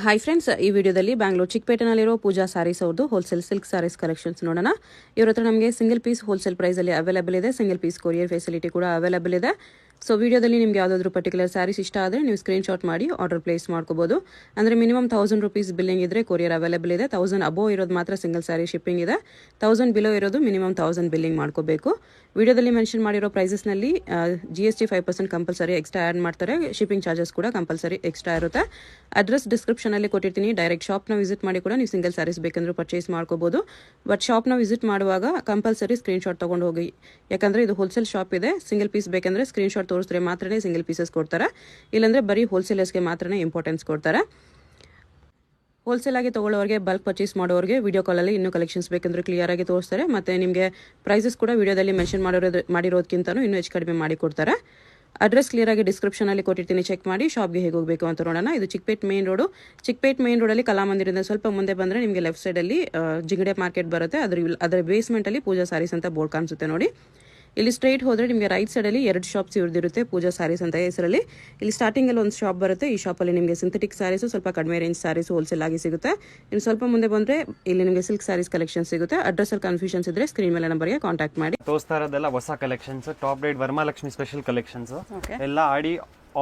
Hi friends, ಈ ವಿಡಿಯೋದಲ್ಲಿ ಬ್ಯಾಂಗ್ಳೂರ್ ಚಿಕ್ಕಪೇಟೆನಲ್ಲಿರೋ ಪೂಜಾ ಸ್ಯಾರೀಸ್ ಅವ್ರದ್ದು ಹೋಲ್ಸೇಲ್ ಸಿಲ್ಕ್ ಸ್ಯಾರೀಸ್ ಕಲೆಕ್ಷನ್ಸ್ ನೋಡೋಣ. ಇವ್ರ ಹತ್ರ ನಮಗೆ ಸಿಂಗಲ್ ಪೀಸ್ ಹೋಲ್ಸೇಲ್ ಪ್ರೈಸಲ್ಲಿ ಅವೈಲೇಬಲ್ ಇದೆ. ಸಿಂಗಲ್ ಪೀಸ್ ಕೊರಿಯರ್ ಫೆಸಿಲಿಟಿ ಕೂಡ ಅವೈಲೇಬಲ್ ಇದೆ. ಸೊ ವಿಡಿಯೋದಲ್ಲಿ ನಿಮಗೆ ಯಾವುದಾದ್ರೂ ಪರ್ಟಿಕ್ಯುಲರ್ ಸ್ಯಾರೀಸ್ ಇಷ್ಟ ಆದರೆ ನೀವು ಸ್ಕ್ರೀನ್ಶಾಟ್ ಮಾಡಿ ಆರ್ಡರ್ ಪ್ಲೇಸ್ ಮಾಡ್ಕೋಬಹುದು. ಅಂದರೆ ಮಿನಿಮಮ್ 1000 rupees ಬಿಲ್ಲಿಂಗ್ ಇದ್ರೆ ಕೊರಿಯರ್ ಅವೈಲೇಬಲ್ ಇದೆ. 1000 ಅಬೋವ್ ಇರೋದು ಮಾತ್ರ ಸಿಂಗಲ್ ಸ್ಯಾರಿ ಶಿಪ್ಪಿಂಗ್ ಇದೆ. 1000 ಬಿಲೋ ಇರೋದು ಮಿನಿಮಮ್ 1000 ಬಿಲ್ಲಿಂಗ್ ಮಾಡ್ಕೋಬೇಕು. ವಿಡಿಯೋದಲ್ಲಿ ಮೆನ್ಷನ್ ಮಾಡಿರೋ ಪ್ರೈಸಸ್ನಲ್ಲಿ GST 5% ಕಂಪಲ್ಸರಿ ಎಕ್ಸ್ಟ್ರಾ ಆ್ಯಡ್ ಮಾಡ್ತಾರೆ. ಶಿಪ್ಪಿಂಗ್ ಚಾರ್ಜಸ್ ಕೂಡ ಕಂಪಲ್ಸರಿ ಎಕ್ಸ್ಟ್ರಾ ಇರುತ್ತೆ. ಅಡ್ರೆಸ್ ಡಿಸ್ಕ್ರಿಪ್ಷನಲ್ಲಿ ಕೊಟ್ಟಿರ್ತೀನಿ. ಡೈರೆಕ್ಟ್ ಶಾಪ್ನ ವಿಸಿಟ್ ಮಾಡಿ ಕೂಡ ನೀವು ಸಿಂಗಲ್ ಸ್ಯಾರೀಸ್ ಬೇಕಂದ್ರೂ ಪರ್ಚೇಸ್ ಮಾಡ್ಕೋಬಹುದು. ಬಟ್ ಶಾಪ್ನ ವಿಸಿಟ್ ಮಾಡುವಾಗ ಕಂಪಲ್ಸರಿ ಸ್ಕ್ರೀನ್ಶಾಟ್ ತೊಗೊಂಡು ಹೋಗಿ, ಯಾಕಂದರೆ ಇದು ಹೋಲ್ಸೇಲ್ ಶಾಪ್ ಇದೆ. ಸಿಂಗಲ್ ಪೀಸ್ ಬೇಕಂದ್ರೆ ಸ್ಕ್ರೀನ್ಶಾಟ್ ತೋರಿಸಿದ್ರೆ ಮಾತ್ರನೇ ಸಿಂಗಲ್ ಪೀಸಸ್ ಕೊಡ್ತಾರೆ. ಇಲ್ಲಾಂದರೆ ಬರೀ ಹೋಲ್ಸೇಲರ್ಸ್ಗೆ ಮಾತ್ರನೇ ಇಂಪಾರ್ಟೆನ್ಸ್ ಕೊಡ್ತಾರೆ. ಹೋಲ್ಸೇಲ್ ಆಗಿ ತೊಗೊಳ್ಳೋರಿಗೆ, ಬಲ್ಕ್ ಪರ್ಚೇಸ್ ಮಾಡೋರಿಗೆ ವಿಡಿಯೋ ಕಾಲಲ್ಲಿ ಇನ್ನೂ ಕಲೆಕ್ಷನ್ಸ್ ಬೇಕಂದ್ರೆ ಕ್ಲಿಯರ್ ಆಗಿ ತೋರಿಸ್ತಾರೆ. ಮತ್ತು ನಿಮಗೆ ಪ್ರೈಸಸ್ ಕೂಡ ವಿಡಿಯೋದಲ್ಲಿ ಮೆನ್ಷನ್ ಮಾಡಿರೋದಕ್ಕಿಂತಲೂ ಇನ್ನೂ ಹೆಚ್ಚು ಕಡಿಮೆ ಮಾಡಿ ಕೊಡ್ತಾರೆ. ಅಡ್ರೆಸ್ ಕ್ಲಿಯರ್ ಆಗಿ ಡಿಸ್ಕ್ರಿಪ್ಷನಲ್ಲಿ ಕೊಟ್ಟಿರ್ತೀನಿ, ಚೆಕ್ ಮಾಡಿ. ಶಾಪ್ಗೆ ಹೇಗೆ ಹೋಗಬೇಕು ಅಂತ ನೋಡೋಣ. ಇದು Chickpet main road. Chickpet main ರೋಡಲ್ಲಿ ಕಲಾಮಂದಿರದಿಂದ ಸ್ವಲ್ಪ ಮುಂದೆ ಬಂದರೆ ನಿಮಗೆ ಲೆಫ್ಟ್ ಸೈಡಲ್ಲಿ ಜಿಂಗಡೆ ಮಾರ್ಕೆಟ್ ಬರುತ್ತೆ. ಅದರ ಬೇಸ್ಮೆಂಟಲ್ಲಿ ಪೂಜಾ ಸ್ಯಾರೀಸ್ ಅಂತ ಬೋರ್ಡ್ ಕಾಣಿಸುತ್ತೆ ನೋಡಿ. ಇಲ್ಲಿ ಸ್ಟ್ರೈಟ್ ಹೋದರೆ ನಿಮಗೆ ರೈಟ್ ಸೈಡಲ್ಲಿ 2 ಶಾಪ್ಸ್ ಇವ್ರದಿರುತ್ತೆ, ಪೂಜಾ ಸ್ಯಾರೀಸ್ ಅಂತ ಹೆಸರಲ್ಲಿ. ಇಲ್ಲಿ ಸ್ಟಾರ್ಟಿಂಗಲ್ಲಿ ಒಂದು ಶಾಪ್ ಬರುತ್ತೆ. ಈ ಶಾಪಲ್ಲಿ ನಿಮಗೆ ಸಿಂಥೆಟಿಕ್ ಸ್ಯಾರೀಸು, ಸ್ವಲ್ಪ ಕಡಿಮೆ ರೇಂಜ್ ಸ್ಯಾರೀಸು ಹೋಲ್ಸೇಲ್ ಆಗಿ ಸಿಗುತ್ತೆ. ಇನ್ನು ಸ್ವಲ್ಪ ಮುಂದೆ ಬಂದರೆ ಇಲ್ಲಿ ನಿಮಗೆ ಸಿಲ್ಕ್ ಸ್ಯಾರೀಸ್ ಕಲೆಕ್ಷನ್ ಸಿಗುತ್ತೆ. ಅಡ್ರೆಸ್ಸಲ್ಲಿ ಕನ್ಫ್ಯೂಷನ್ಸ್ ಇದ್ರೆ ಸ್ಕ್ರೀನ್ ಮೇಲೆ ನಂಬರ್ಗೆ ಕಾಂಟ್ಯಾಕ್ಟ್ ಮಾಡಿ. ತೋರಿಸ್ತಾ ಇರೋದೆಲ್ಲ ಹೊಸ collections, top rate Varamahalakshmi special collections ಎಲ್ಲ Aadi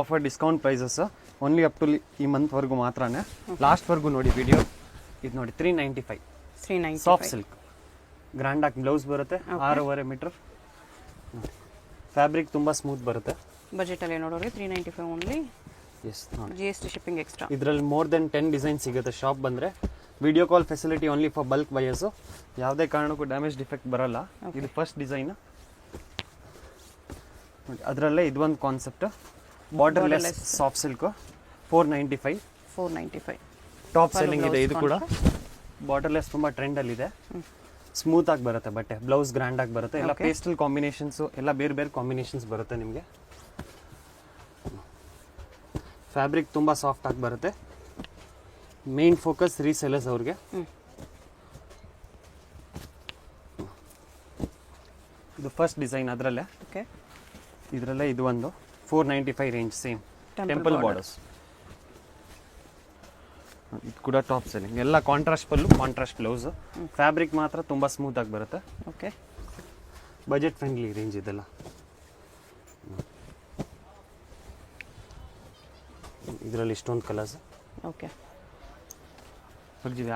offer discount prices only up to ಈ ಮಂತ್ ವರ್ಗು ಮಾತ್ರನೇ. ಲಾಸ್ಟ್ ವರ್ಗು ನೋಡಿ ವಿಡಿಯೋ. ಇದು ನೋಡಿ 395 ಸಾಫ್ಟ್ ಸಿಲ್ಕ್ ಗ್ರ್ಯಾಂಡ್ ಆಗಿ ಬ್ಲೌಸ್ ಬರುತ್ತೆ. 6.5 ಮೀಟರ್ ಫ್ಯಾಬ್ರಿಕ್ ತುಂಬಾ ಸ್ಮೂತ್ ಬರುತ್ತೆ. ಬಜೆಟ್ ಅಲ್ಲಿ ನೋಡೋರಿಗೆ 395 only. Yes, GST shipping extra. ಇದರಲ್ಲಿ ಮೋರ್ ದೆನ್ 10 ಡಿಸೈನ್ ಸಿಗುತ್ತೆ. ಶಾಪ್ ಬಂದ್ರೆ video call facility only for bulk buyers. ಯಾವುದೇ ಕಾರಣಕ್ಕೂ ಡ್ಯಾಮೇಜ್ ಡಿಫೆಕ್ಟ್ ಬರಲ್ಲ. ಇದು ಫಸ್ಟ್ ಡಿಸೈನ್. ಅದರಲ್ಲೇ ಇದೊಂದು concept borderless soft silk 495 top selling ಇದೆ. ಇದು ಕೂಡ ಬಾರ್ಡರ್ಲೆಸ್ ತುಂಬಾ ಟ್ರೆಂಡ್ ಅಲ್ಲಿ ಇದೆ. ಸ್ಮೂತ್ ಆಗಿ ಬರುತ್ತೆ ಬಟ್ಟೆ. ಬ್ಲೌಸ್ ಗ್ರ್ಯಾಂಡ್ ಆಗಿ ಬರುತ್ತೆ. ಎಲ್ಲ ಪೇಸ್ಟಲ್ ಕಾಂಬಿನೇಷನ್ಸ್, ಎಲ್ಲ ಬೇರೆ ಬೇರೆ ಕಾಂಬಿನೇಷನ್ಸ್ ಬರುತ್ತೆ ನಿಮಗೆ. ಫ್ಯಾಬ್ರಿಕ್ ತುಂಬಾ ಸಾಫ್ಟ್ ಆಗಿ ಬರುತ್ತೆ. ಮೇನ್ ಫೋಕಸ್ ರೀಸೆಲರ್ಸ್ ಅವ್ರಿಗೆ. ಇದು ಫಸ್ಟ್ ಡಿಸೈನ್. ಇದರಲ್ಲೇ ಇದು ಒಂದು 495 ರೇಂಜ್, ಸೇಮ್ ಟೆಂಪಲ್ ಬಾರ್ಡರ್ಸ್. ಇದು ಕೂಡ ಟಾಪ್ ಸೆಲ್ಲಿಂಗ್. ಎಲ್ಲ ಕಾಂಟ್ರಾಸ್ಟ್ ಪಲ್ಲು, ಕಾಂಟ್ರಾಸ್ಟ್ ಬ್ಲೌಸ್. ಫ್ಯಾಬ್ರಿಕ್ ಮಾತ್ರ ತುಂಬಾ ಸ್ಮೂತ್ ಆಗಿ ಬರುತ್ತೆ. ಓಕೆ, ಬಜೆಟ್ ಫ್ರೆಂಡ್ಲಿ ರೇಂಜ್ ಇದೆಲ್ಲ. ಇದರಲ್ಲಿ ಇಷ್ಟೊಂದು ಕಲರ್ಸ್. ಓಕೆ,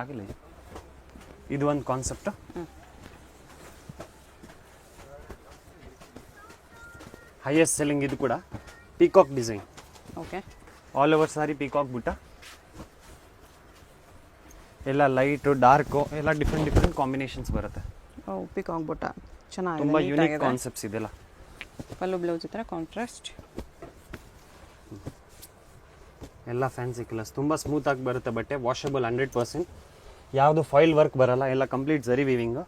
ಆಗಿಲ್ಲ. ಇದು ಒಂದು ಕಾನ್ಸೆಪ್ಟ್. Highest selling. ಇದು ಕೂಡ peacock design. Okay, all over sari peacock ಬುಟ್ಟ. ಎಲ್ಲ ಲೈಟ್ ಡಾರ್ಕ್ ಎಲ್ಲ ಡಿಫ್ರೆಂಟ್ ಕಾಂಬಿನೇಷನ್ಸ್ ಬರುತ್ತೆ. ಪೀಕಾಕ್ ಬುಟ್ಟ ಚೆನ್ನಾಗಿದೆ, ತುಂಬಾ ಯೂನಿಕ್ ಕಾನ್ಸೆಪ್ಟ್ಸ್ ಇದೆಲ್ಲ. ಪಲ್ಲು ಬ್ಲೌಸ್ ಈ ಥರ ಕಾಂಟ್ರಾಸ್ಟ್. ಎಲ್ಲ ಫ್ಯಾನ್ಸಿ ಕಲರ್ಸ್. ತುಂಬಾ ಸ್ಮೂತ್ ಆಗಿ ಬರುತ್ತೆ ಬಟ್ಟೆ. ವಾಷಬಲ್ 100%. ಯಾವುದು ಫಾಯಿಲ್ ವರ್ಕ್ ಬರಲ್ಲ. ಎಲ್ಲ ಕಂಪ್ಲೀಟ್ ಜರಿ ವೀವಿಂಗ್.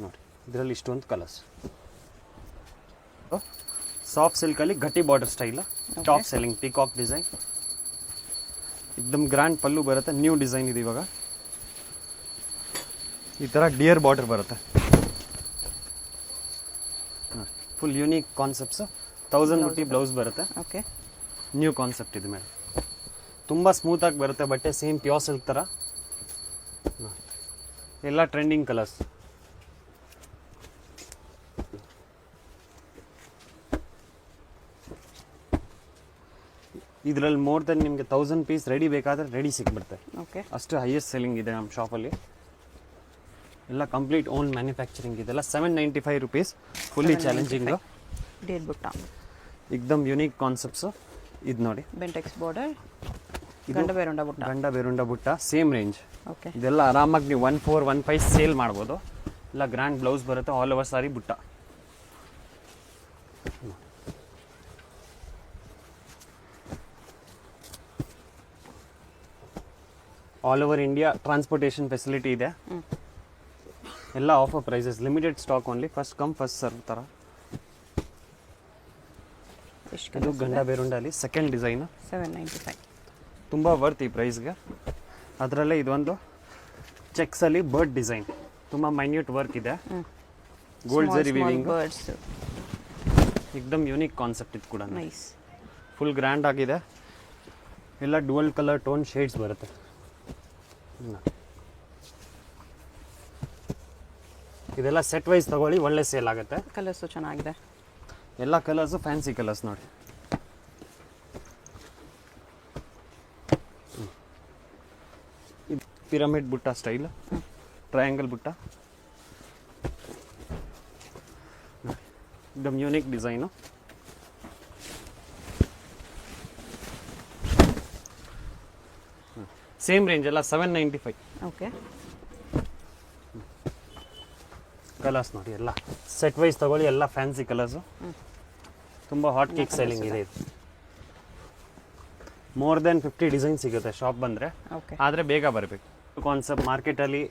ನೋಡಿ, ಇದರಲ್ಲಿ ಇಷ್ಟೊಂದು ಕಲರ್ಸ್. ಸಾಫ್ಟ್ ಸಿಲ್ಕ್ ಅಲ್ಲಿ ಗಟ್ಟಿ border style. Top selling peacock design. एकदम ಗ್ರ್ಯಾಂಡ್ ಪಲ್ಲು ಬರುತ್ತೆ. ನ್ಯೂ ಡಿಸೈನ್ ಇದೆ ಇವಾಗ. ಈ ತರ ಡಿಯರ್ ಬಾರ್ಡರ್ ಬರುತ್ತೆ. Full unique concepts. 1000 ರೂಪಾಯಿ ಬ್ಲೌಸ್ ಬರುತ್ತೆ. ಓಕೆ, ನ್ಯೂ ಕಾನ್ಸೆಪ್ಟ್ ಇದು ಮೇಡಮ್. ತುಂಬಾ ಸ್ಮೂತ್ ಆಗಿ ಬರುತ್ತೆ ಬಟ್ಟೆ. ಸೇಮ್ ಪ್ಯೂರ್ ಸಿಲ್ಕ್ ತರ. ಎಲ್ಲ ಟ್ರೆಂಡಿಂಗ್ ಕಲರ್ಸ್. ಇದರಲ್ಲಿ ಮೋರ್ ದೆನ್ ನಿಮಗೆ 1000 ಪೀಸ್ ರೆಡಿ ಬೇಕಾದ್ರೆ ರೆಡಿ ಸಿಕ್ಬಿಡುತ್ತೆ. ಓಕೆ, ಅಷ್ಟು ಹೈಯೆಸ್ಟ್ ಸೆಲ್ಲಿಂಗ್ ಇದೆ ನಮ್ಮ ಶಾಪಲ್ಲಿ. ಎಲ್ಲ ಕಂಪ್ಲೀಟ್ ಓನ್ ಮ್ಯಾನುಫ್ಯಾಕ್ಚರಿಂಗ್ ಇದೆಲ್ಲ. 795 ರೂಪೀಸ್. Fully challenging. ಡೇಟ್ ಬುಟ್ಟ ಎಕ್ದಮ್ ಯುನೀಕ್ ಕಾನ್ಸೆಪ್ಟ್ಸ್. ಇದು ನೋಡಿ, ಬೆಂಟೆಕ್ಸ್ ಬಾರ್ಡರ್, ಗಂಡ ಬೇರುಂಡ ಬುಟ್ಟ, ಸೇಮ್ ರೇಂಜ್. ಓಕೆ, ಇದೆಲ್ಲ ಆರಾಮಾಗಿ ನೀವು 1415 ಸೇಲ್ ಮಾಡ್ಬೋದು. ಎಲ್ಲ ಗ್ರ್ಯಾಂಡ್ ಬ್ಲೌಸ್ ಬರುತ್ತೆ. ಆಲ್ ಓವರ್ ಸಾರಿ ಬುಟ್ಟ. All over India transportation facility ಇದೆ. ಎಲ್ಲ offer prices. Limited stock only. First come first serve ಥರ. ಇದು ಗಂಡ ಬೇರುಂಡಲ್ಲಿ ಸೆಕೆಂಡ್ ಡಿಸೈನ್. 795. ತುಂಬ ವರ್ತ್ ಈ ಪ್ರೈಸ್ಗೆ. ಅದರಲ್ಲೇ ಇದೊಂದು ಚೆಕ್ಸಲ್ಲಿ ಬರ್ಡ್ ಡಿಸೈನ್. ತುಂಬ ಮೈನ್ಯೂಟ್ ವರ್ಕ್ ಇದೆ. ಗೋಲ್ಡ್ ಜರಿ ವಿವಿಂಗ್. ಏಕ್ದಮ್ ಯೂನಿಕ್ ಕಾನ್ಸೆಪ್ಟ್ ಇದು ಕೂಡ ನೈಸ್. ಫುಲ್ ಗ್ರ್ಯಾಂಡ್ ಆಗಿದೆ. ಎಲ್ಲ ಡುವಲ್ ಕಲರ್ ಟೋನ್ ಶೇಡ್ಸ್ ಬರುತ್ತೆ. ಇದೆಲ್ಲ ಸೆಟ್ ವೈಸ್ ತಗೊಳ್ಳಿ, ಒಳ್ಳೆ ಸೇಲ್ ಆಗುತ್ತೆ. ಕಲರ್ಸು ಚೆನ್ನಾಗಿದೆ. ಎಲ್ಲ ಕಲರ್ಸು ಫ್ಯಾನ್ಸಿ ಕಲರ್ಸ್ ನೋಡಿ. ಇದು ಪಿರಮಿಡ್ ಬುಟ್ಟ ಸ್ಟೈಲ್, ಟ್ರಯಾಂಗಲ್ ಬುಟ್ಟ, एकदम यूनिक डिजाइन. ಸೇಮ್ ರೇಂಜ್ ಎಲ್ಲ 795. ಓಕೆ. ಕಲರ್ಸ್ ನೋಡಿ, ಎಲ್ಲ ಸೆಟ್ ವೈಸ್ ತಗೊಳ್ಳಿ, ಎಲ್ಲ ಫ್ಯಾನ್ಸಿ ಕಲರ್ಸು. ತುಂಬ ಹಾಟ್ ಕೇಕ್ ಸೆಲ್ಲಿಂಗ್ ಇದೆ ಇದು. ಮೋರ್ ದೆನ್ 50 ಡಿಸೈನ್ ಸಿಗುತ್ತೆ ಶಾಪ್ ಬಂದರೆ. ಓಕೆ. ಆದರೆ ಬೇಗ ಬರಬೇಕು. ಕಾನ್ಸೆಪ್ಟ್ ಮಾರ್ಕೆಟಲ್ಲಿ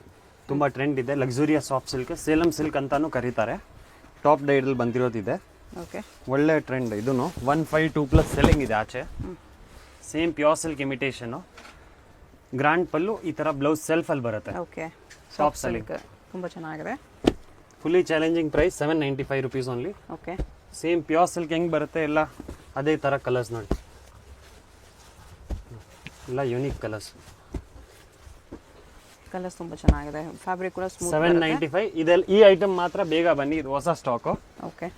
ತುಂಬ ಟ್ರೆಂಡ್ ಇದೆ. Luxurious soft silk, Salem silk ಅಂತಾನು ಕರೀತಾರೆ. ಟಾಪ್ ಡೈಡಲ್ಲಿ ಬಂದಿರೋದಿದೆ. ಓಕೆ. ಒಳ್ಳೆ ಟ್ರೆಂಡ್. ಇದೂ 152+ ಸೆಲ್ಲಿಂಗ್ ಇದೆ ಆಚೆ. Same pure silk imitation. Grand pallu, ಈ ಥರ ಬ್ಲೌಸ್ ಸೆಲ್ಫಲ್ಲಿ ಬರುತ್ತೆ. ಓಕೆ. ಸಾಫ್ಟ್ ಸೆಲ್ಲಿಂಗ್ ತುಂಬ ಚೆನ್ನಾಗಿದೆ. Fully challenging price 795 rupees only. Okay. Same pure silk ಹೆಂಗೆ ಬರುತ್ತೆ ಎಲ್ಲ ಅದೇ ಥರ ಕಲರ್ಸ್ ನೋಡಿ, ಎಲ್ಲ ಯೂನಿಕ್ ಕಲರ್ಸ್. ಕಲರ್ಸ್ ತುಂಬ ಚೆನ್ನಾಗಿದೆ. ಫ್ಯಾಬ್ರಿಕ್ ಕೂಡ ಸ್ಮೂತ್. 795. ಇದೆಲ್ಲ ಈ ಐಟಮ್ ಮಾತ್ರ ಬೇಗ ಬನ್ನಿ, ಇದು ಹೊಸ ಸ್ಟಾಕು. ಓಕೆ.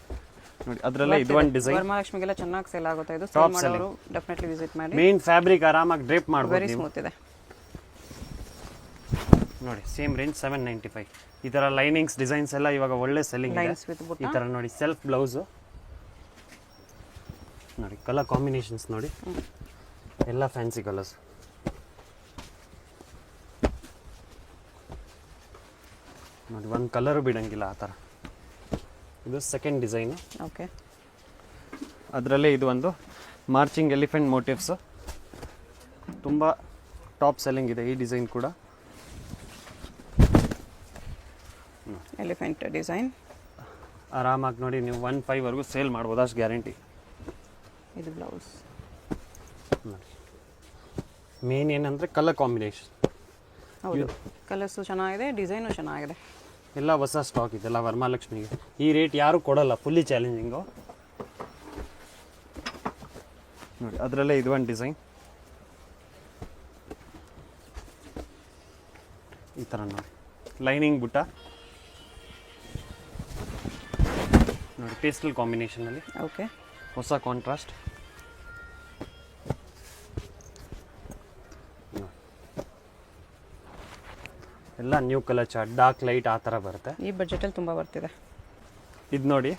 ನೋಡಿ, ಅದರಲ್ಲೇ ಇದು ಒಂದು ಡಿಸೈನ್. ವರಮಹಾಲಕ್ಷ್ಮಿಗೆಲ್ಲ ಚೆನ್ನಾಗಿ ಸೇಲ್ ಆಗುತ್ತೆ ಇದು. ಸೇಲ್ ಮಾಡೋರು ಡೆಫಿನೆಟ್ಲಿ ವಿಸಿಟ್ ಮಾಡಿ. ಮೇನ್ ಫ್ಯಾಬ್ರಿಕ್ ಆರಾಮಾಗಿ ಡ್ರೇಪ್ ಮಾಡ್ಬೋದು. ವೆರಿ ಸ್ಮೂತ್ ಇದೆ ನೋಡಿ. Same range 795. ಈ ಥರ ಲೈನಿಂಗ್ಸ್ ಡಿಸೈನ್ಸ್ ಎಲ್ಲ ಇವಾಗ ಒಳ್ಳೆ ಸೆಲ್ಲಿಂಗ್ ಇದೆ. ಲೈನ್ಸ್ ವಿತ್ ಬುಟ್ಟ. ಈ ಥರ ನೋಡಿ, ಸೆಲ್ಫ್ ಬ್ಲೌಸು ನೋಡಿ, ಕಲರ್ ಕಾಂಬಿನೇಷನ್ಸ್ ನೋಡಿ, ಎಲ್ಲ ಫ್ಯಾನ್ಸಿ ಕಲರ್ಸ್. ನೋಡಿ, ಒಂದು ಕಲರು ಬಿಡಂಗಿಲ್ಲ ಆ ಥರ. ಇದು ಸೆಕೆಂಡ್ ಡಿಸೈನು. ಓಕೆ. ಅದರಲ್ಲೇ ಇದು ಒಂದು ಮಾರ್ಚಿಂಗ್ ಎಲಿಫೆಂಟ್ ಮೋಟಿವ್ಸು, ತುಂಬ ಟಾಪ್ ಸೆಲ್ಲಿಂಗ್ ಇದೆ ಈ ಡಿಸೈನ್ ಕೂಡ. ಎಲಿಫೆಂಟ್ ಡಿಸೈನ್ ಆರಾಮಾಗಿ ನೋಡಿ, ನೀವು 1.5 ಸೇಲ್ ಮಾಡ್ಬೋದು, ಅಷ್ಟು ಗ್ಯಾರಂಟಿ. ಇದು ಬ್ಲೌಸ್ ನೋಡಿ, ಮೇನ್ ಏನಂದರೆ ಕಲರ್ ಕಾಂಬಿನೇಷನ್. ಹೌದು, ಕಲರ್ಸು ಚೆನ್ನಾಗಿದೆ, ಡಿಸೈನು ಚೆನ್ನಾಗಿದೆ. ಎಲ್ಲ ಹೊಸ ಸ್ಟಾಕ್ ಇದೆಲ್ಲ ವರಮಹಾಲಕ್ಷ್ಮಿಗೆ. ಈ ರೇಟ್ ಯಾರು ಕೊಡಲ್ಲ, ಫುಲ್ಲಿ ಚಾಲೆಂಜಿಂಗು. ನೋಡಿ, ಅದರಲ್ಲೇ ಇದು ಒಂದು ಡಿಸೈನ್. ಈ ಥರ ನೋಡಿ, ಲೈನಿಂಗ್ ಬುಟ್ಟ ನೋಡಿ, ಪೇಸ್ಟಲ್ ಕಾಂಬಿನೇಷನಲ್ಲಿ. ಓಕೆ. ಹೊಸ ಕಾಂಟ್ರಾಸ್ಟ್. ಎಲ್ಲ new colour chart, dark light ಆ ಥರ ಬರುತ್ತೆ. ಈ ಬಜೆಟಲ್ಲಿ ತುಂಬ ಬರ್ತಿದೆ. ಇದು ನೋಡಿ,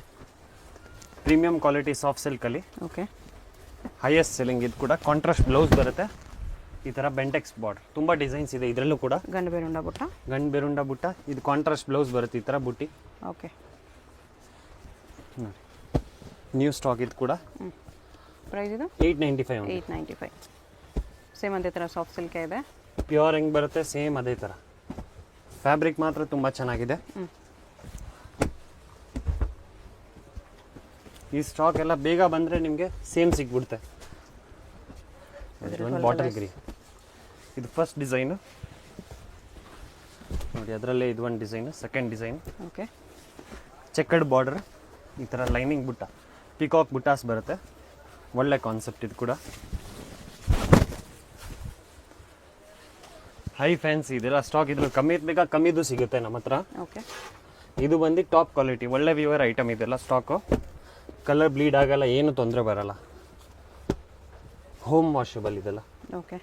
ಪ್ರೀಮಿಯಂ ಕ್ವಾಲಿಟಿ ಸಾಫ್ಟ್ ಸಿಲ್ಕಲ್ಲಿ. ಓಕೆ. Highest selling. ಇದು ಕೂಡ ಕಾಂಟ್ರಾಸ್ಟ್ ಬ್ಲೌಸ್ ಬರುತ್ತೆ. ಈ ಥರ ಬೆಂಟೆಕ್ಸ್ ಬಾರ್ಡರ್, ತುಂಬ ಡಿಸೈನ್ಸ್ ಇದೆ ಇದರಲ್ಲೂ ಕೂಡ. ಗಂಡು ಬೇರುಂಡ ಬುಟ್ಟ. ಗಂಡು ಬೇರುಂಡ ಬುಟ್ಟ. ಇದು ಕಾಂಟ್ರಾಸ್ಟ್ ಬ್ಲೌಸ್ ಬರುತ್ತೆ, ಈ ಥರ ಬುಟ್ಟಿ. ಓಕೆ. ನೋಡಿ, ನ್ಯೂ ಸ್ಟಾಕ್ ಇದು ಕೂಡ. ಪ್ರೈಸ್ ಇದು 895. 895. ಸೇಮ್ ಅದೇ ಥರ ಸಾಫ್ಟ್ ಸಿಲ್ಕೇ ಇದೆ. ಪ್ಯೂರ್ ಹೆಂಗೆ ಬರುತ್ತೆ ಸೇಮ್ ಅದೇ ಥರ. ಫ್ಯಾಬ್ರಿಕ್ ಮಾತ್ರ ತುಂಬ ಚೆನ್ನಾಗಿದೆ. ಈ ಸ್ಟಾಕ್ ಎಲ್ಲ ಬೇಗ ಬಂದರೆ ನಿಮಗೆ ಸೇಮ್ ಸಿಗ್ಬಿಡುತ್ತೆ. ಒಂದು ಬಾಟಲ್ ಗ್ರೀನ್. ಇದು ಫಸ್ಟ್ ಡಿಸೈನು ನೋಡಿ, ಅದರಲ್ಲೇ ಇದು ಒಂದು design. Second design. Okay. Checkered border, ಈ ಥರ ಲೈನಿಂಗ್ ಬುಟ್ಟ, ಪಿಕಾಕ್ ಬುಟ್ಟಾಸ್ ಬರುತ್ತೆ. ಒಳ್ಳೆ ಕಾನ್ಸೆಪ್ಟ್ ಇದು ಕೂಡ. ಹೈ ಫ್ಯಾನ್ಸಿ ಇದೆಲ್ಲ ಸ್ಟಾಕ್. ಇದ್ರಲ್ಲಿ ಕಮ್ಮಿ ಬೇಕಾ ಕಮ್ಮಿದು ಸಿಗುತ್ತೆ ನಮ್ಮ ಹತ್ರ. ಓಕೆ. ಇದು ಬಂದು ಟಾಪ್ ಕ್ವಾಲಿಟಿ, ಒಳ್ಳೆ ವ್ಯೂವರ್ ಐಟಮ್ ಇದೆಲ್ಲ ಸ್ಟಾಕು. ಕಲರ್ ಬ್ಲೀಡ್ ಆಗಲ್ಲ, ಏನು ತೊಂದರೆ ಬರಲ್ಲ. ಹೋಮ್ ವಾಷಬಲ್ ಇದೆಲ್ಲ. ಓಕೆ.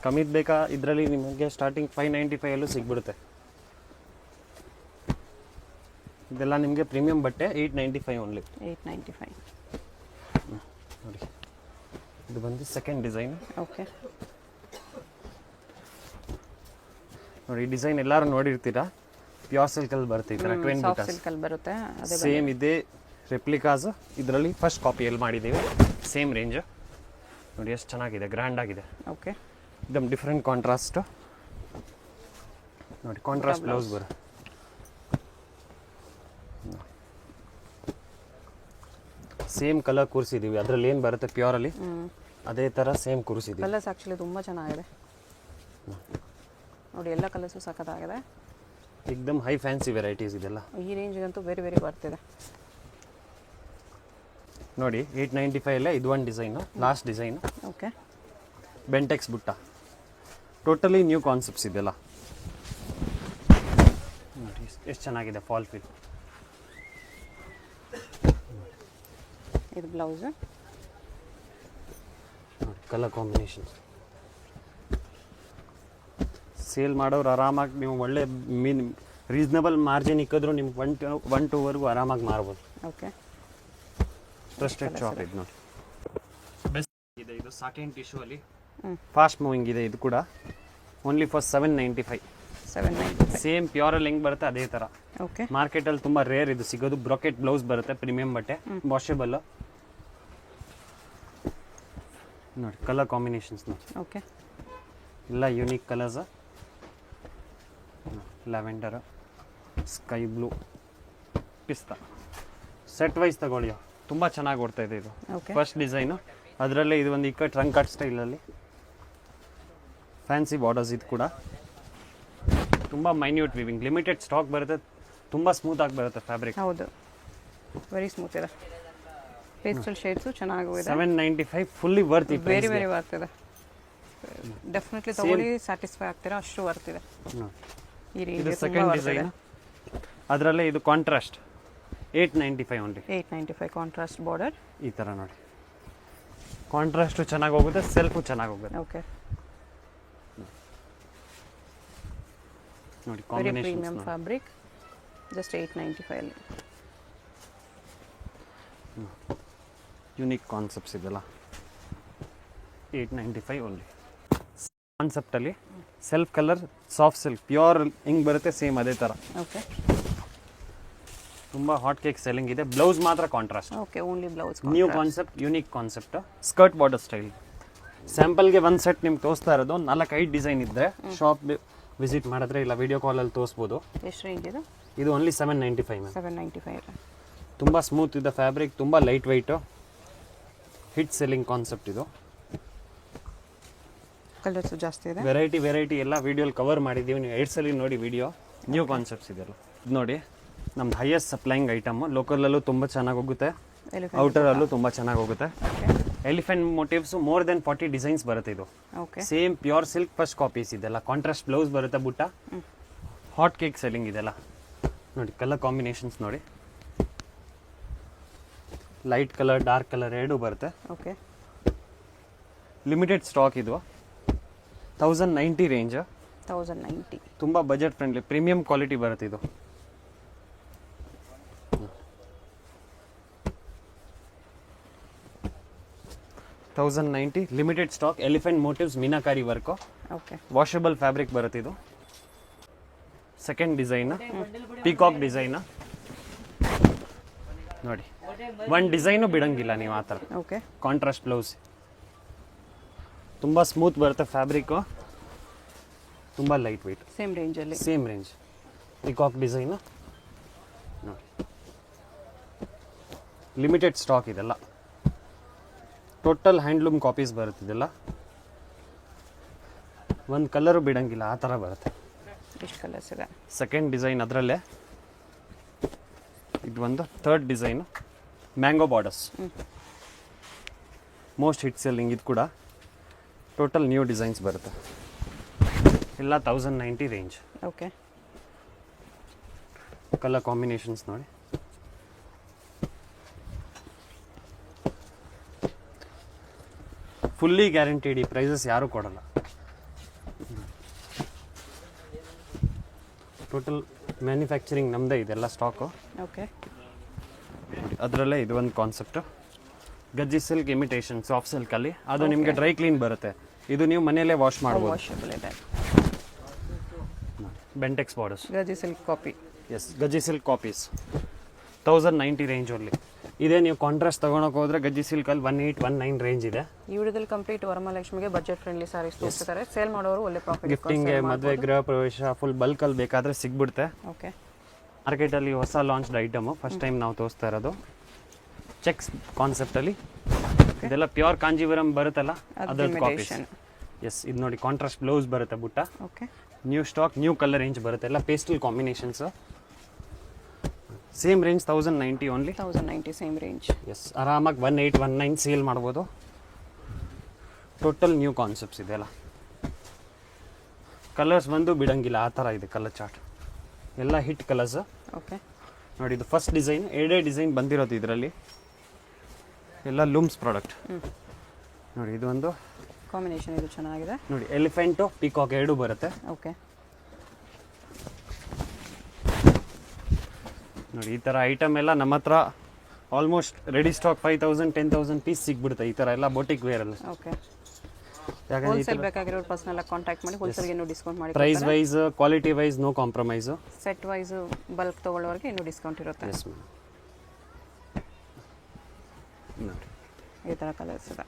ಕಮ್ಮಿದು ಬೇಕಾ ಇದರಲ್ಲಿ ನಿಮಗೆ ಸ್ಟಾರ್ಟಿಂಗ್ 595 ಸಿಗ್ಬಿಡುತ್ತೆ. ಇದೆಲ್ಲ ನಿಮಗೆ ಪ್ರೀಮಿಯಂ ಬಟ್ಟೆ 895 ಓನ್ಲಿ. 895. ನೋಡಿ, ಇದು ಬಂದು ಸೆಕೆಂಡ್ ಡಿಸೈನ್. ಓಕೆ. ನೋಡಿ, ಈ ಡಿಸೈನ್ ಎಲ್ಲರೂ ನೋಡಿರ್ತೀರಾ. ಪ್ಯೂರ್ ಸಿಲ್ಕಲ್ಲಿ ಬರುತ್ತೆ ಈ ಥರ ಟ್ವೆನ್ ಸಾಫ್ಟ್ ಬುಟಾಸ್. ಸಿಲ್ಕಲ್ಲಿ ಬರುತ್ತೆ. ಅದೇ ಸೇಮ್ ಇದೆ ರೆಪ್ಲಿಕಾಸ್. ಇದರಲ್ಲಿ ಫಸ್ಟ್ ಕಾಪಿಯಲ್ಲಿ ಮಾಡಿದ್ದೀವಿ. ಸೇಮ್ ರೇಂಜ್ ನೋಡಿ, ಎಷ್ಟು ಚೆನ್ನಾಗಿದೆ, ಗ್ರ್ಯಾಂಡ್ ಆಗಿದೆ. ಓಕೆ. एकदम ಡಿಫ್ರೆಂಟ್ ಕಾಂಟ್ರಾಸ್ಟ್ ನೋಡಿ. ಕಾಂಟ್ರಾಸ್ಟ್ ಬ್ಲೌಸ್ ಬರುತ್ತೆ. ಸೇಮ್ ಕಲರ್ ಕೂರಿಸಿದ್ದೀವಿ. ಅದರಲ್ಲಿ ಏನು ಬರುತ್ತೆ ಪ್ಯೂರಲ್ಲಿ ಅದೇ ಥರ ಸೇಮ್ ಕೂರಿಸಿದ್ದೀವಿ. ಕಲರ್ಸ್ ಆ್ಯಕ್ಚುಲಿ ತುಂಬ ಚೆನ್ನಾಗಿದೆ ನೋಡಿ. ಎಲ್ಲ ಕಲರ್ಸು ಸಖತ್ತಾಗಿದೆ. एकदम ಹೈ ಫ್ಯಾನ್ಸಿ ವೆರೈಟೀಸ್ ಇದೆಲ್ಲ. ಈ ರೇಂಜ್ಗಂತೂ ಬೇರೆ ಬೇರೆ ಬರ್ತಿದೆ. ನೋಡಿ 895 ಅಲ್ಲೇ ಇದು ಒಂದು design, last design. Okay, Bentex ಬುಟ್ಟ, ಟೋಟಲಿ ನ್ಯೂ ಕಾನ್ಸೆಪ್ಟ್ಸ್ ಇದೆಲ್ಲ. ನೋಡಿ ಎಷ್ಟು ಚೆನ್ನಾಗಿದೆ ಫಾಲ್ ಫಿಲ್. ಇದು ಬ್ಲೌಸ್ ನೋಡಿ ಕಲರ್ ಕಾಂಬಿನೇಷನ್. ಸೇಲ್ ಮಾಡೋರು ಆರಾಮಾಗಿ ನೀವು ಒಳ್ಳೆ ರೀಸನಬಲ್ ಮಾರ್ಜಿನ್ ಇಕ್ಕಿದ್ರು ನಿಮ್ಗೆ 1-2 ಆರಾಮಾಗಿ ಮಾರ್ಬೋದು. ಓಕೆ, ಟ್ರಸ್ಟೆಡ್ ಶಾಪ್ ಇದು ನೋಡಿ. ಬೆಸ್ಟ್ ಇದೆ ಇದು, ಸಾಟಿನ್ ಟಿಶ್ಯೂ ಅಲ್ಲಿ ಫಾಸ್ಟ್ ಮೂವಿಂಗ್ ಇದೆ. ಇದು ಕೂಡ ಓನ್ಲಿ ಫಾರ್ 795. ಸೇಮ್ ಪ್ಯೂರಲ್ಲಿ ಹೆಂಗೆ ಬರುತ್ತೆ ಅದೇ ಥರ. ಓಕೆ, ಮಾರ್ಕೆಟಲ್ಲಿ ತುಂಬ ರೇರ್ ಇದು ಸಿಗೋದು. ಬ್ರೊಕೆಟ್ ಬ್ಲೌಸ್ ಬರುತ್ತೆ, ಪ್ರೀಮಿಯಂ ಬಟ್ಟೆ, ವಾಷೇಬಲ್. ನೋಡಿ ಕಲರ್ ಕಾಂಬಿನೇಷನ್ಸ್ ನೋಡಿ. ಓಕೆ, ಎಲ್ಲ unique colours. Lavender, sky blue, ಪಿಸ್ತಾ. ಸೆಟ್ ವೈಸ್ ತಗೊಳ್ಳಿ, ತುಂಬ ಚೆನ್ನಾಗಿ ಓಡ್ತಾ ಇದೆ ಇದು. ಓಕೆ, ಫಸ್ಟ್ ಡಿಸೈನು, ಅದರಲ್ಲೇ ಇದು ಒಂದು ಟ್ರಂಕ್ ಕಟ್ ಸ್ಟೈಲಲ್ಲಿ ಫ್ಯಾನ್ಸಿ ಬಾರ್ಡರ್ಸ್. ಇದು ಕೂಡ ತುಂಬ ಮೈನ್ಯೂಟ್ ವಿವಿಂಗ್, ಲಿಮಿಟೆಡ್ ಸ್ಟಾಕ್ ಬರುತ್ತೆ, ತುಂಬ ಸ್ಮೂತಾಗಿ ಬರುತ್ತೆ ಫ್ಯಾಬ್ರಿಕ್. ಹೌದು, ವೆರಿ ಸ್ಮೂತ್ ಇದೆ. ಪೇಸ್ಟಲ್ ಶೇಡ್ಸು ಚೆನ್ನಾಗಿದೆ. 795 fully worth. Very very worth ಇದೆ. ಡೆಫಿನೆಟ್ಲಿ ತಗೊಳ್ಳಿ, ಸ್ಯಾಟಿಸ್ಫೈ ಆಗ್ತೀರಾ, ಅಷ್ಟು ವರ್ತ್ ಇದೆ. ಈ ಇದು ರೇಂಜ್ ಸೆಕೆಂಡ್ ಡಿಸೈನ್, ಅದರಲ್ಲೇ ಇದು ಕಾಂಟ್ರಾಸ್ಟ್ 895 ಓನ್ಲಿ. 895 contrast border. ಈ ಥರ ನೋಡಿ, ಕಾಂಟ್ರಾಸ್ಟು ಚೆನ್ನಾಗಿ ಹೋಗುತ್ತೆ, ಸೆಲ್ಫು ಚೆನ್ನಾಗಿ ಹೋಗುತ್ತೆ. ಓಕೆ, ನೋಡಿ very combination premium fabric, just 895 ಅಲ್ಲಿ. ಯುನಿಕ್ ಕಾನ್ಸೆಪ್ಟ್ಸ್ ಇದೆಲ್ಲ. 895 ಓನ್ಲಿ. ಕಾನ್ಸೆಪ್ಟಲ್ಲಿ self colour, soft silk, pure ಹಿಂಗೆ ಬರುತ್ತೆ, ಸೇಮ್ ಅದೇ ಥರ. ಓಕೆ, ತುಂಬ ಹಾಟ್ ಕೇಕ್ ಸೆಲ್ಲಿಂಗ್ ಇದೆ. ಬ್ಲೌಸ್ ಮಾತ್ರ contrast. Okay, only blouse. New concept, unique concept. Skirt border style. ಸ್ಯಾಂಪಲ್ಗೆ ಒಂದು ಸೆಟ್ ನಿಮ್ಗೆ ತೋರಿಸ್ತಾ ಇರೋದು. 4-5 ಡಿಸೈನ್ ಇದ್ದರೆ ಶಾಪ್ ವಿಸಿಟ್ ಮಾಡಿದ್ರೆ ಇಲ್ಲ ವಿಡಿಯೋ ಕಾಲಲ್ಲಿ ತೋರಿಸ್ಬೋದು. ಎಷ್ಟು ರೇಂಜ್ ಇದು? ಇದು ಓನ್ಲಿ 795 ಮ್ಯಾಮ್. 795. ತುಂಬ ಸ್ಮೂತ್ ಇದೆ ಫ್ಯಾಬ್ರಿಕ್, ತುಂಬ light weight, hit selling concept ಇದು. ಕಲರ್ಸು ಜಾಸ್ತಿ ಇದೆ. ವೆರೈಟಿ ಎಲ್ಲ ವಿಡಿಯೋಲಿ ಕವರ್ ಮಾಡಿದ್ದೀವಿ, ನೀವು 2 ಸಲ ನೋಡಿ ವಿಡಿಯೋ. ನ್ಯೂ ಕಾನ್ಸೆಪ್ಟ್ಸ್ ಇದೆಲ್ಲ. ಇದು ನೋಡಿ ನಮ್ದು ಹೈಯೆಸ್ಟ್ ಸಪ್ಲೈಯಿಂಗ್ ಐಟಮು. ಲೋಕಲಲ್ಲೂ ತುಂಬ ಚೆನ್ನಾಗಿ ಹೋಗುತ್ತೆ, ಔಟರಲ್ಲೂ ತುಂಬ ಚೆನ್ನಾಗಿ ಹೋಗುತ್ತೆ. Elephant motifs more than 40 designs ಬರುತ್ತೆ ಇದು. Okay, same pure silk first copies ಇದೆಲ್ಲ. ಕಾಂಟ್ರಾಸ್ಟ್ ಬ್ಲೌಸ್ ಬರುತ್ತೆ, ಬುಟ್ಟ. ಹಾಟ್ ಕೇಕ್ ಸೆಲ್ಲಿಂಗ್ ಇದೆಲ್ಲ. ನೋಡಿ ಕಲರ್ ಕಾಂಬಿನೇಷನ್ಸ್ ನೋಡಿ, ಲೈಟ್ ಕಲರ್, ಡಾರ್ಕ್ ಕಲರ್ ಎರಡೂ ಬರುತ್ತೆ. ಓಕೆ, ಲಿಮಿಟೆಡ್ ಸ್ಟಾಕ್ ಇದು. 1090 ರೇಂಜ್. 1090. ತುಂಬ ಬಜೆಟ್ ಫ್ರೆಂಡ್ಲಿ, ಪ್ರೀಮಿಯಂ ಕ್ವಾಲಿಟಿ ಬರುತ್ತೆ ಇದು. $1090 limited stock. Elephant motives, meenakari work, okay, washable fabric ಬರುತ್ತೆ ಇದು. ಸೆಕೆಂಡ್ ಡಿಸೈನ್ ಪೀಕಾಕ್ ಡಿಸೈನ್ ನೋಡಿ. ಒಂದು ಡಿಸೈನು ಬಿಡಂಗಿಲ್ಲ ನೀವು ಆ ಥರ. ಓಕೆ, ಕಾಂಟ್ರಾಸ್ಟ್ ಬ್ಲೌಸ್, ತುಂಬ ಸ್ಮೂತ್ ಬರುತ್ತೆ ಫ್ಯಾಬ್ರಿಕ್ಕು, ತುಂಬ ಲೈಟ್ ವೆಯ್ಟ್. ಸೇಮ್ ರೇಂಜಲ್ಲಿ. Same range. ಪಿಕಾಕ್ ಡಿಸೈನು ನೋಡಿ, ಲಿಮಿಟೆಡ್ ಸ್ಟಾಕ್ ಇದೆಲ್ಲ. ಟೋಟಲ್ ಹ್ಯಾಂಡ್ಲೂಮ್ ಕಾಪೀಸ್ ಬರುತ್ತಿದೆಲ್ಲ. ಒಂದು ಕಲರು ಬಿಡಂಗಿಲ್ಲ ಆ ಥರ ಬರುತ್ತೆ. ಎಷ್ಟು ಕಲರ್ಸ್ ಇದೆ? ಸೆಕೆಂಡ್ ಡಿಸೈನ್ ಅದರಲ್ಲೇ. ಇದು ಒಂದು third design, mango borders, most hit selling. ಇದು ಕೂಡ ಟೋಟಲ್ ನ್ಯೂ ಡಿಸೈನ್ಸ್ ಬರುತ್ತೆ. ಎಲ್ಲ 1090 ರೇಂಜ್. ಓಕೆ, ಕಲರ್ ಕಾಂಬಿನೇಷನ್ಸ್ ನೋಡಿ. ಫುಲ್ಲಿ ಗ್ಯಾರಂಟಿಡ್, ಈ ಪ್ರೈಸಸ್ ಯಾರೂ ಕೊಡಲ್ಲ. ಟೋಟಲ್ ಮ್ಯಾನುಫ್ಯಾಕ್ಚರಿಂಗ್ ನಮ್ಮದೇ ಇದೆಲ್ಲ ಸ್ಟಾಕು. ಓಕೆ, ಅದರಲ್ಲೇ ಇದು ಒಂದು ಕಾನ್ಸೆಪ್ಟು, ಗಜ್ಜಿ ಸಿಲ್ಕ್ ಇಮಿಟೇಷನ್ ಸಾಫ್ಟ್ ಸಿಲ್ಕಲ್ಲಿ. ಅದು ನಿಮಗೆ ಡ್ರೈ ಕ್ಲೀನ್ ಬರುತ್ತೆ. ಇದು ನೀವು ಮನೆಯಲ್ಲೇ ವಾಶ್ ಮಾಡ್ಬೋದು. ವಾಷಬಲ್ ಇದೆ. Bentex borders, gaji silk copy. Yes, gajji silk copies 1090 range only. ಇದೇ ನೀವು ಕಾಂಟ್ರಾಸ್ಟ್ ತೊಗೊಳಕ್ಕೆ ಹೋದ್ರೆ ಗಜ್ಜಿ ಸಿಲ್ಕಲ್ಲಿ 1819 ರೇಂಜ್ ಇದೆ. ಈ ವಿಡಿಯೋದಲ್ಲಿ ಕಂಪ್ಲೀಟ್ ವರಮಹಾಲಕ್ಷ್ಮಿಗೆ ಬಜೆಟ್ ಫ್ರೆಂಡ್ಲಿ ಸಾರೀಸ್ ತೋರಿಸ್ತಾರೆ. ಸೇಲ್ ಮಾಡೋರು ಒಳ್ಳೆ ಪ್ರಾಫಿಟ್. ಗಿಫ್ಟಿಂಗ್ಗೆ, ಮದುವೆ, ಗೃಹ ಪ್ರವೇಶ, ಫುಲ್ ಬಲ್ಕಲ್ಲಿ ಬೇಕಾದರೆ ಸಿಗ್ಬಿಡುತ್ತೆ. ಓಕೆ, ಮಾರ್ಕೆಟಲ್ಲಿ ಹೊಸ ಲಾಂಚ್ಡ್ ಐಟಮು, ಫಸ್ಟ್ ಟೈಮ್ ನಾವು ತೋರಿಸ್ತಾ ಇರೋದು. ಚೆಕ್ಸ್ ಕಾನ್ಸೆಪ್ಟಲ್ಲಿ ಇದೆಲ್ಲ ಪ್ಯೂರ್ ಕಾಂಜೀವರಂ ಬರುತ್ತಲ್ಲ, ಅದ್ರದ್ದು ಕಾಪೀಸ್. ಎಸ್, ಇದು ನೋಡಿ ಕಾಂಟ್ರಾಸ್ಟ್ ಬ್ಲೌಸ್ ಬರುತ್ತೆ, ಬುಟ್ಟ. Okay, new stock, new colour range ಬರುತ್ತೆ, ಎಲ್ಲ pastel combinations. Same range 1090 only. 1090 same range. Yes, ಆರಾಮಾಗಿ 1819 ಸೇಲ್ ಮಾಡ್ಬೋದು. ಟೋಟಲ್ ನ್ಯೂ ಕಾನ್ಸೆಪ್ಟ್ಸ್ ಇದೆಲ್ಲ. ಕಲರ್ಸ್ ಬಂದು ಬಿಡಂಗಿಲ್ಲ, ಆ ಥರ ಇದೆ ಕಲರ್ ಚಾರ್ಟ್. ಎಲ್ಲ ಹಿಟ್ ಕಲರ್ಸ್. ಓಕೆ ನೋಡಿ, ಇದು ಫಸ್ಟ್ ಡಿಸೈನ್, ಎರಡೇ ಡಿಸೈನ್ ಬಂದಿರೋದು ಇದರಲ್ಲಿ. ಎಲ್ಲ ಲೂಮ್ಸ್ ಪ್ರಾಡಕ್ಟ್. ನೋಡಿ, ಇದು ಒಂದು ಕಾಂಬಿನೇಷನ್ ಇದು ಚೆನ್ನಾಗಿದೆ. ನೋಡಿ, ಎಲಿಫೆಂಟು ಪೀಕಾಕ್ ಎರಡೂ ಬರುತ್ತೆ. ಓಕೆ ನೋಡಿ, ಈ ಥರ ಐಟಮ್ ಎಲ್ಲ ನಮ್ಮ ಹತ್ರ ಆಲ್ಮೋಸ್ಟ್ ರೆಡಿ ಸ್ಟಾಕ್ 5000 10,000 ಪೀಸ್ ಸಿಗ್ಬಿಡುತ್ತೆ. ಈ ಥರ ಎಲ್ಲ ಬೋಟಿಕ್ ವೇರ್ ಎಲ್ಲ. ಓಕೆ ಯಾಕಂದ್ರೆ ಹೋಲ್ಸೇಲ್ ಬೇಕಾಗಿರೋರು ಪರ್ಸನಲ್ ಆಗಿ ಕಾಂಟ್ಯಾಕ್ಟ್ ಮಾಡಿ ಹೋಲ್ಸೇಲ್ಗೆ ಇನ್ನೂ ಡಿಸ್ಕೌಂಟ್ ಮಾಡಿ. Price wise, quality wise no compromise. Set wise bulk ತೊಗೊಳ್ಳೋರಿಗೆ ಇನ್ನೂ ಡಿಸ್ಕೌಂಟ್ ಇರುತ್ತೆ. Yes ma'am. ನೋಡಿ, ಈ ಥರ ಕಲರ್ಸ್ ಇದೆ.